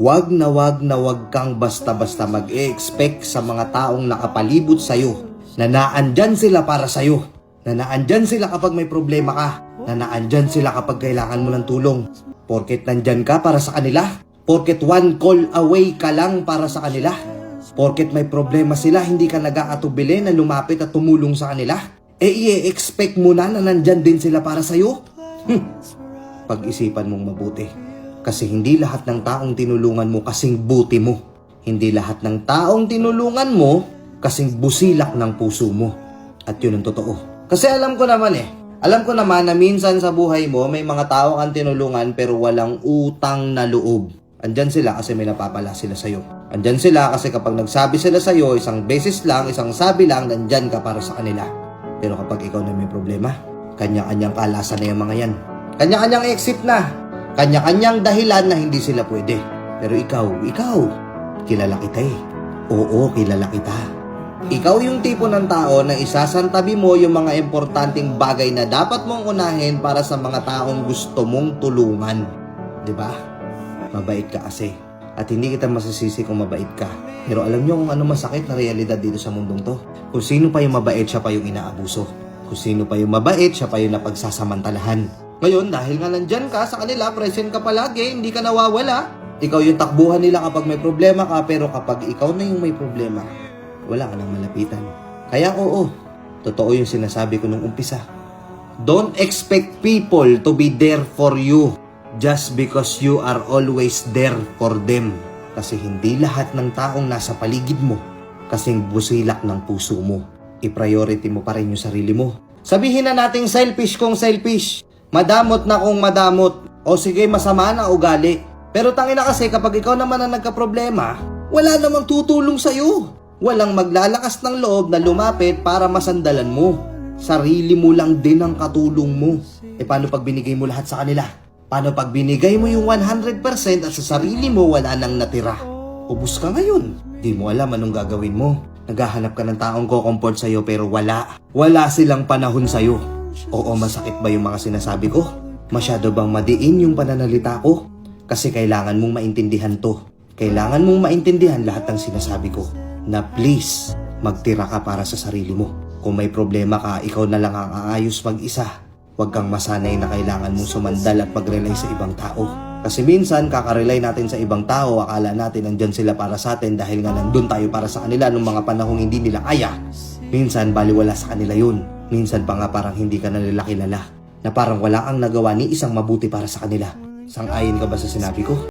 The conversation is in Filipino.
wag na wag kang basta-basta mag-e-expect sa mga taong nakapalibot sa'yo na naandyan sila para sa'yo, na naandyan sila kapag may problema ka, na naandyan sila kapag kailangan mo ng tulong. Porket nandyan ka para sa kanila, porket one call away ka lang para sa kanila, porket may problema sila, hindi ka nag-aatubili na lumapit at tumulong sa kanila, i-expect mo na nandyan din sila para sa'yo? Pag-isipan mong mabuti. Kasi hindi lahat ng taong tinulungan mo kasing buti mo. Hindi lahat ng taong tinulungan mo kasing busilak ng puso mo. At yun ang totoo. Kasi alam ko naman na minsan sa buhay mo may mga tao kang tinulungan pero walang utang na loob. Andyan sila kasi may napapala sila sa'yo. Andyan sila kasi kapag nagsabi sila sa'yo, isang beses lang, isang sabi lang, nandyan ka para sa kanila. Pero kapag ikaw na may problema, kanya-kanyang kalasan na yung mga yan. Kanya-kanyang exit na. Kanya-kanyang dahilan na hindi sila pwede. Pero ikaw, kilala kita eh. Oo, kilala kita. Ikaw yung tipo ng tao na isasantabi mo yung mga importanteng bagay na dapat mong unahin para sa mga taong gusto mong tulungan. Diba? Mabait ka kasi. At hindi kita masisisi kung mabait ka. Pero alam nyo kung ano masakit na realidad dito sa mundong to? Kung sino pa yung mabait, siya pa yung inaabuso. Kung sino pa yung mabait, siya pa yung napagsasamantalahan. Ngayon, dahil nga nandyan ka sa kanila, present ka palagi, hindi ka nawawala. Ikaw yung takbuhan nila kapag may problema ka, pero kapag ikaw na yung may problema, wala ka nang malapitan. Kaya oo, totoo yung sinasabi ko nung umpisa. Don't expect people to be there for you just because you are always there for them. Kasi hindi lahat ng taong nasa paligid mo kasing busilak ng puso mo. I-priority mo pa rin yung sarili mo. Sabihin na nating selfish kung selfish. Madamot na kung madamot. O sige, masama na ugali. Pero tangina kasi kapag ikaw naman ang nagka-problema, wala namang tutulong sa'yo. Walang maglalakas ng loob na lumapit para masandalan mo. Sarili mo lang din ang katulong mo. E paano pag binigay mo lahat sa kanila? Paano pag binigay mo yung 100% at sa sarili mo wala nang natira? Ubus ka ngayon. Di mo alam anong gagawin mo. Naghahanap ka ng taong ko-comfort sa'yo pero wala. Wala silang panahon sa'yo. Oo, masakit ba yung mga sinasabi ko? Masyado bang madiin yung pananalita ko? Kasi kailangan mong maintindihan to. Kailangan mong maintindihan lahat ng sinasabi ko. Na please, magtira ka para sa sarili mo. Kung may problema ka, ikaw na lang ang aayos mag-isa. Huwag kang masanay na kailangan mong sumandal at mag-rely sa ibang tao. Kasi minsan, kakarely natin sa ibang tao, akala natin nandyan sila para sa atin dahil nga nandun tayo para sa kanila nung mga panahong hindi nila kaya. Minsan, baliwala sa kanila yun. Minsan pa nga parang hindi ka na nila kilala. Na parang wala kang nagawa ni isang mabuti para sa kanila. Sang-ayon ka ba sa sinabi ko?